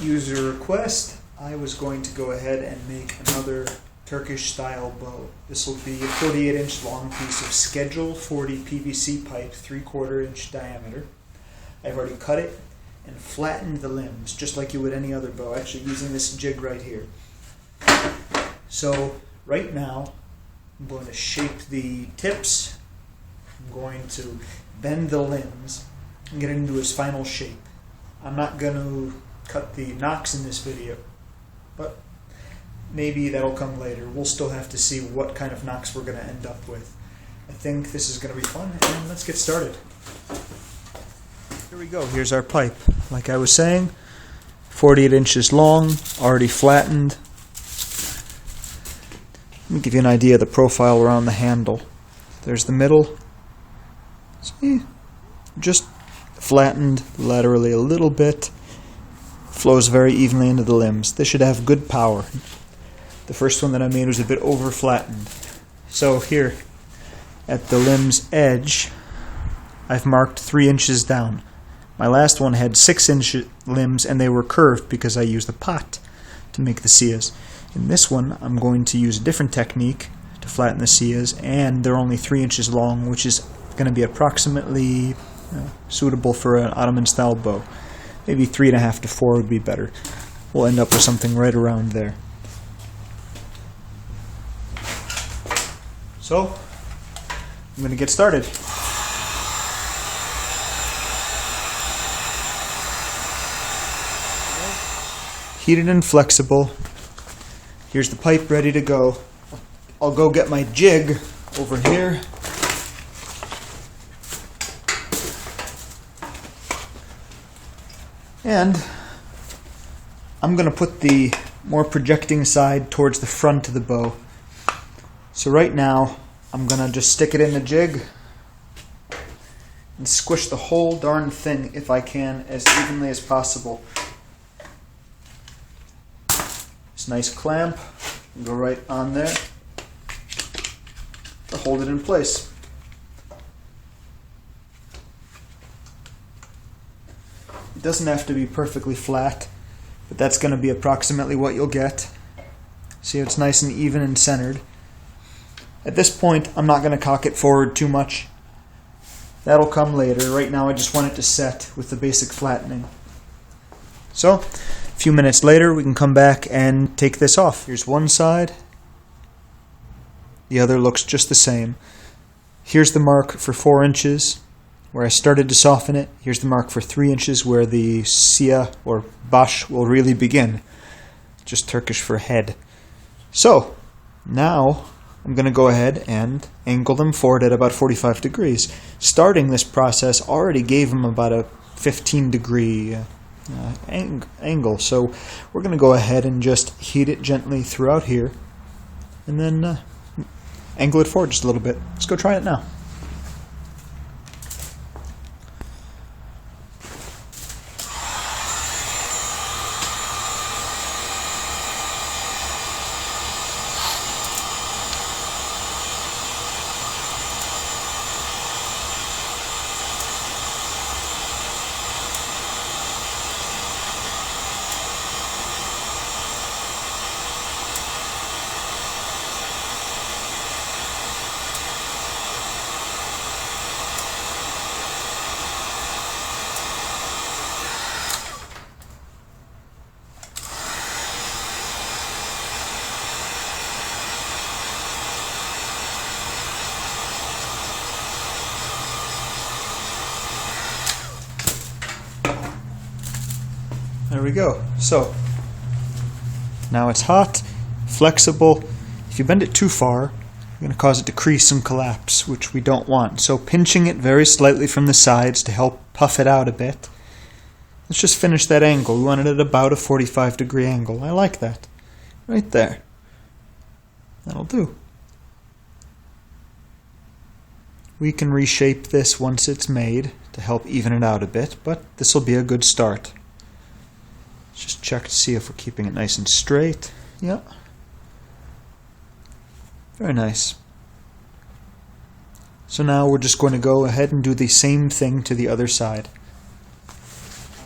user request, I was going to go ahead and make another Turkish style bow. This will be a 48-inch long piece of Schedule 40 PVC pipe, 3/4 inch diameter. I've already cut it and flattened the limbs just like you would any other bow, actually using this jig right here. So right now I'm going to shape the tips, I'm going to bend the limbs and get it into its final shape. I'm not going to cut the nocks in this video, but maybe that'll come later. We'll still have to see what kind of nocks we're going to end up with. I think this is going to be fun, and let's get started. Here we go. Here's our pipe. Like I was saying, 48 inches long, already flattened. Let me give you an idea of the profile around the handle. There's the middle. See? Just flattened laterally a little bit. Flows very evenly into the limbs. This should have good power. The first one that I made was a bit over flattened. So here, at the limb's edge, I've marked 3 inches down. My last one had 6-inch limbs and they were curved because I used a pot to make the sias. In this one, I'm going to use a different technique to flatten the sias, and they're only 3 inches long, which is going to be approximately suitable for an Ottoman style bow. Maybe 3.5 to 4 would be better. We'll end up with something right around there. So, I'm going to get started. Heated and flexible. Here's the pipe ready to go. I'll go get my jig over here. And I'm going to put the more projecting side towards the front of the bow. So right now, I'm going to just stick it in the jig and squish the whole darn thing, if I can, as evenly as possible. This nice clamp, go right on there to hold it in place. It doesn't have to be perfectly flat, but that's going to be approximately what you'll get. See, it's nice and even and centered. At this point, I'm not going to cock it forward too much. That'll come later. Right now, I just want it to set with the basic flattening. So, a few minutes later, we can come back and take this off. Here's one side. The other looks just the same. Here's the mark for 4 inches, where I started to soften it. Here's the mark for 3 inches, where the sia or bash will really begin. Just Turkish for head. So, now I'm going to go ahead and angle them forward at about 45 degrees. Starting this process already gave them about a 15-degree angle. So we're going to go ahead and just heat it gently throughout here, and then angle it forward just a little bit. Let's go try it now. There we go. So, now it's hot, flexible. If you bend it too far, you're going to cause it to crease and collapse, which we don't want. So pinching it very slightly from the sides to help puff it out a bit. Let's just finish that angle. We want it at about a 45-degree angle. I like that. Right there. That'll do. We can reshape this once it's made to help even it out a bit, but this will be a good start. Just check to see if we're keeping it nice and straight. Yeah. Very nice. So now we're just going to go ahead and do the same thing to the other side.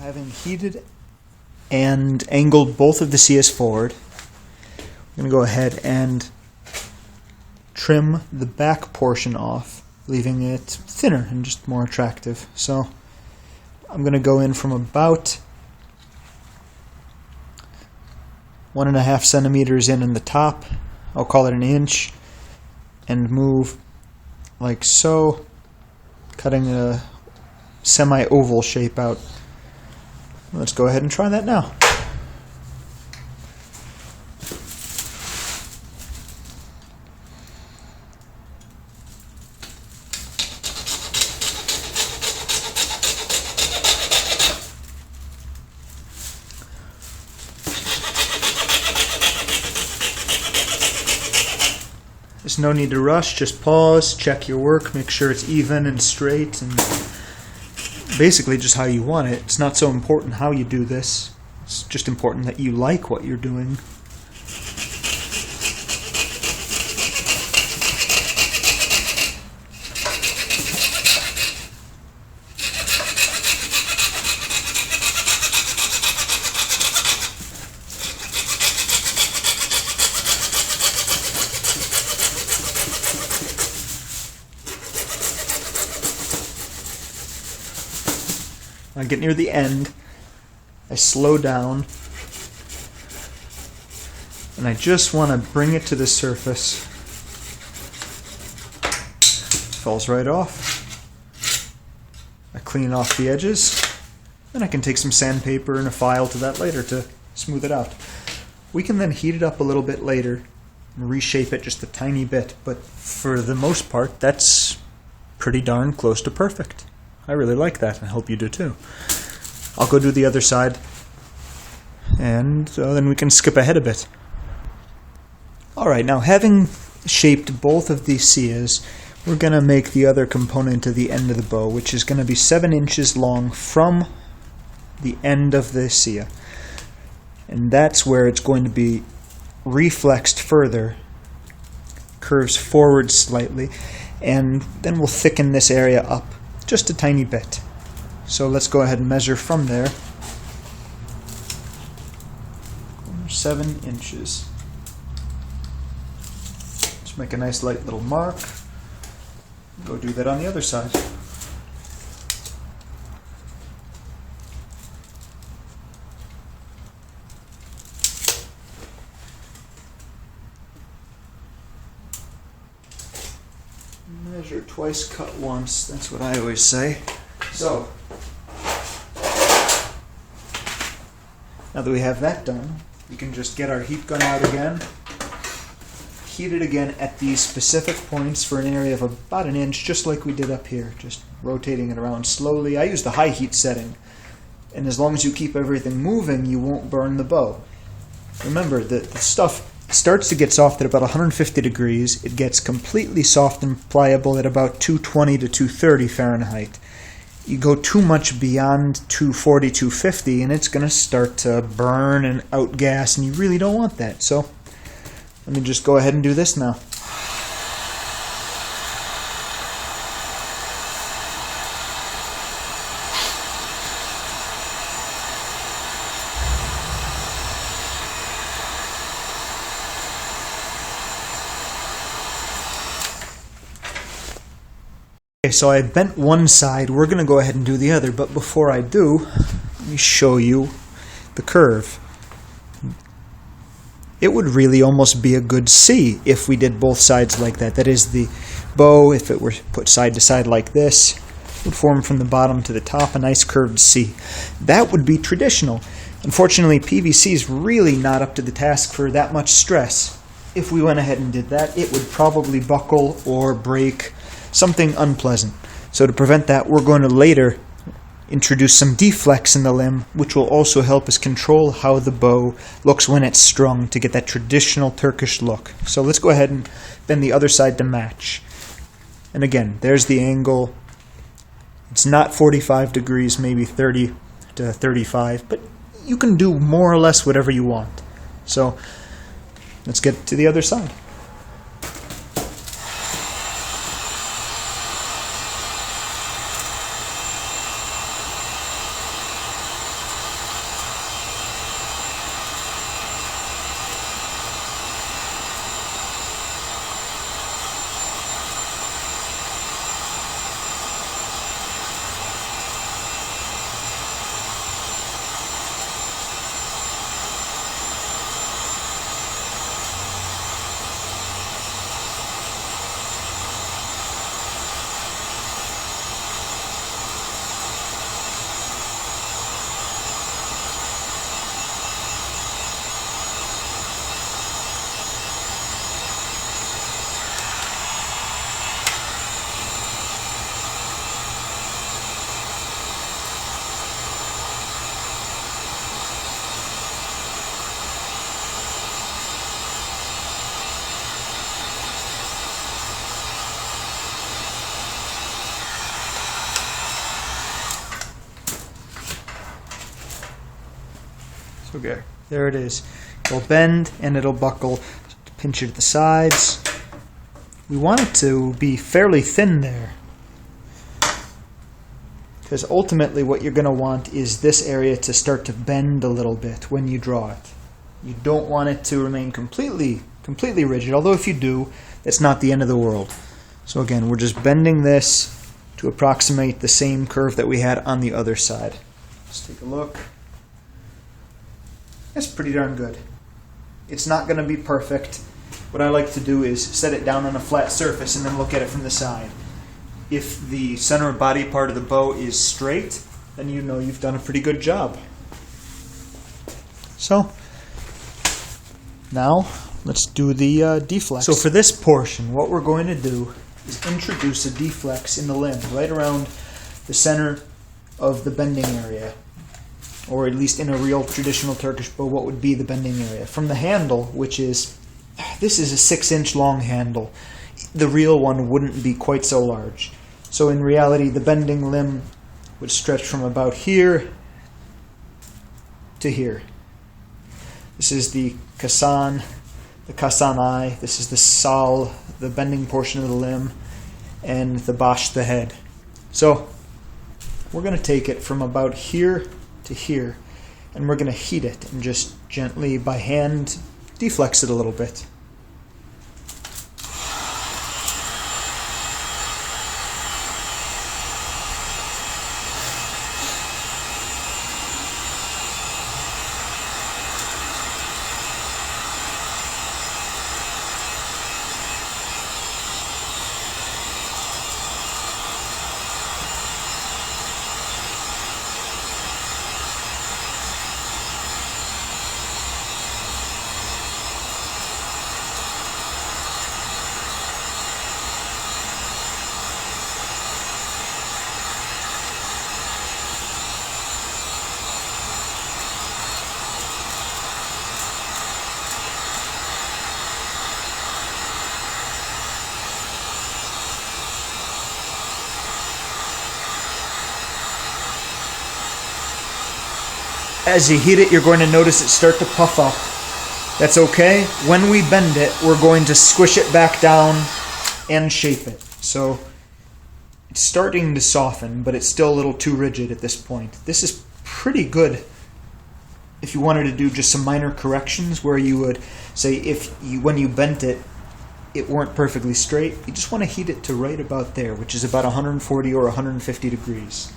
Having heated and angled both of the seas forward. I'm going to go ahead and trim the back portion off, leaving it thinner and just more attractive. So I'm going to go in from about 1.5 centimeters in the top, I'll call it 1 inch, and move like so, cutting a semi-oval shape out. Let's go ahead and try that now. There's no need to rush, just pause, check your work, make sure it's even and straight, and basically just how you want it. It's not so important how you do this, it's just important that you like what you're doing. When I get near the end, I slow down, and I just want to bring it to the surface. Falls right off. I clean off the edges, and I can take some sandpaper and a file to that later to smooth it out. We can then heat it up a little bit later and reshape it just a tiny bit, but for the most part, that's pretty darn close to perfect. I really like that, and I hope you do too. I'll go do the other side, and then we can skip ahead a bit. Alright, now having shaped both of these seas, we're going to make the other component of the end of the bow, which is going to be 7 inches long from the end of the sea. And that's where it's going to be reflexed further, curves forward slightly, and then we'll thicken this area up just a tiny bit. So let's go ahead and measure from there. 7 inches. Just make a nice light little mark. Go do that on the other side. Measure twice, cut once. That's what I always say. So, now that we have that done, we can just get our heat gun out again, heat it again at these specific points for an area of about 1 inch, just like we did up here, just rotating it around slowly. I use the high heat setting, and as long as you keep everything moving, you won't burn the bow. Remember, the stuff starts to get soft at about 150 degrees. It gets completely soft and pliable at about 220 to 230 Fahrenheit. You go too much beyond 240, 250, and it's going to start to burn and outgas, and you really don't want that. So let me just go ahead and do this now. Okay, so I bent one side. We're going to go ahead and do the other, but before I do, let me show you the curve. It would really almost be a good C if we did both sides like that. That is, the bow, if it were put side to side like this, would form from the bottom to the top a nice curved C. That would be traditional. Unfortunately, PVC is really not up to the task for that much stress. If we went ahead and did that, it would probably buckle or break, something unpleasant. So to prevent that, we're going to later introduce some deflex in the limb, which will also help us control how the bow looks when it's strung to get that traditional Turkish look. So let's go ahead and bend the other side to match. And again, there's the angle. It's not 45 degrees, maybe 30 to 35, but you can do more or less whatever you want. So let's get to the other side. So there it is. It'll bend and it'll buckle. Pinch it at the sides. We want it to be fairly thin there, because ultimately what you're going to want is this area to start to bend a little bit when you draw it. You don't want it to remain completely rigid, although if you do, it's not the end of the world. So again, we're just bending this to approximate the same curve that we had on the other side. Let's take a look. That's pretty darn good. It's not going to be perfect. What I like to do is set it down on a flat surface and then look at it from the side. If the center body part of the bow is straight, then you know you've done a pretty good job. So, now let's do the deflex. So for this portion, what we're going to do is introduce a deflex in the limb right around the center of the bending area, or at least in a real traditional Turkish bow, what would be the bending area. From the handle, which is, this is a 6-inch long handle. The real one wouldn't be quite so large. So in reality, the bending limb would stretch from about here to here. This is the kasan eye. This is the sal, the bending portion of the limb, and the bash, the head. So we're going to take it from about here to here, and we're going to heat it and just gently by hand deflex it a little bit. As you heat it, you're going to notice it start to puff up. That's okay. When we bend it, we're going to squish it back down and shape it. So it's starting to soften, but it's still a little too rigid at this point. This is pretty good if you wanted to do just some minor corrections, where you would say when you bent it, it weren't perfectly straight. You just want to heat it to right about there, which is about 140 or 150 degrees.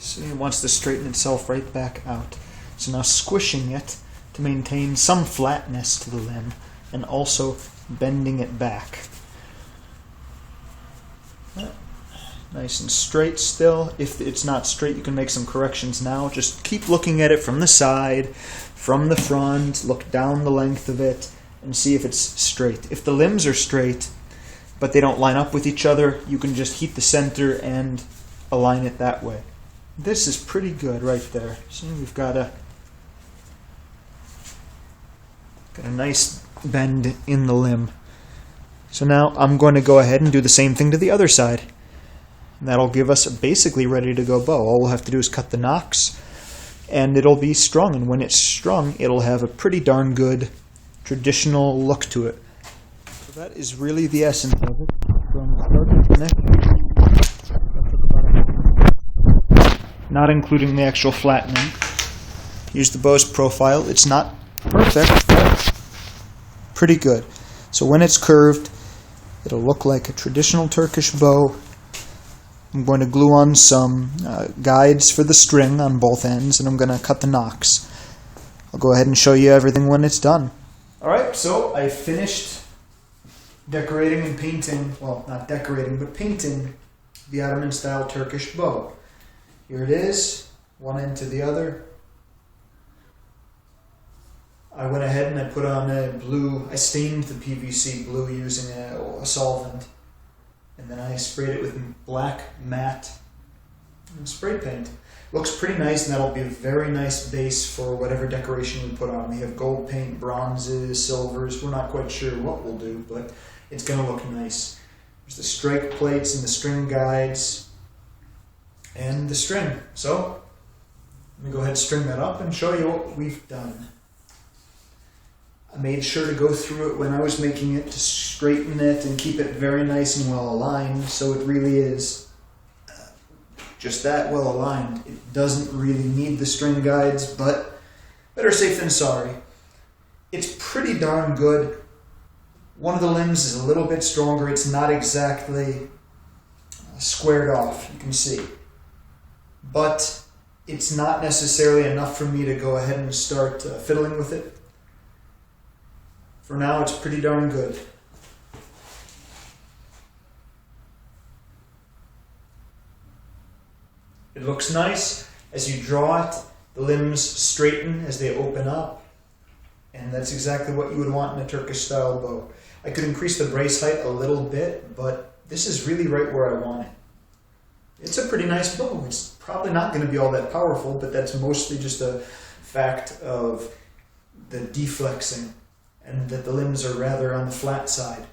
So it wants to straighten itself right back out. So now squishing it to maintain some flatness to the limb and also bending it back. Nice and straight still. If it's not straight, you can make some corrections now. Just keep looking at it from the side, from the front, look down the length of it and see if it's straight. If the limbs are straight but they don't line up with each other, you can just heat the center and align it that way. This is pretty good right there. See, we've got a nice bend in the limb. So now I'm going to go ahead and do the same thing to the other side. And that'll give us a basically ready to go bow. All we'll have to do is cut the nocks and it'll be strung. And when it's strung, it'll have a pretty darn good traditional look to it. So that is really the essence of it. From start to finish. Not including the actual flattening. Use the bow's profile. It's not perfect, but pretty good. So when it's curved, it'll look like a traditional Turkish bow. I'm going to glue on some guides for the string on both ends, and I'm going to cut the nocks. I'll go ahead and show you everything when it's done. Alright, so I finished decorating and painting, well, not decorating, but painting the Ottoman style Turkish bow. Here it is, one end to the other. I went ahead and I put on a blue, I stained the PVC blue using a solvent, and then I sprayed it with black matte spray paint. Looks pretty nice, and that'll be a very nice base for whatever decoration we put on. We have gold paint, bronzes, silvers. We're not quite sure what we'll do, but it's going to look nice. There's the strike plates and the string guides and the string. So let me go ahead and string that up and show you what we've done. I made sure to go through it when I was making it to straighten it and keep it very nice and well aligned, so it really is just that well aligned. It doesn't really need the string guides, but better safe than sorry. It's pretty darn good. One of the limbs is a little bit stronger. It's not exactly squared off, you can see. But it's not necessarily enough for me to go ahead and start fiddling with it. For now, it's pretty darn good. It looks nice. As you draw it, the limbs straighten as they open up, and that's exactly what you would want in a Turkish style bow. I could increase the brace height a little bit, but this is really right where I want it. It's a pretty nice bow. It's probably not going to be all that powerful, but that's mostly just a fact of the deflexing and that the limbs are rather on the flat side.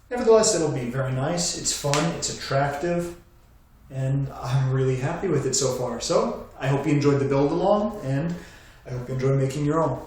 Nevertheless, it'll be very nice. It's fun, it's attractive, and I'm really happy with it so far. So I hope you enjoyed the build along, and I hope you enjoy making your own.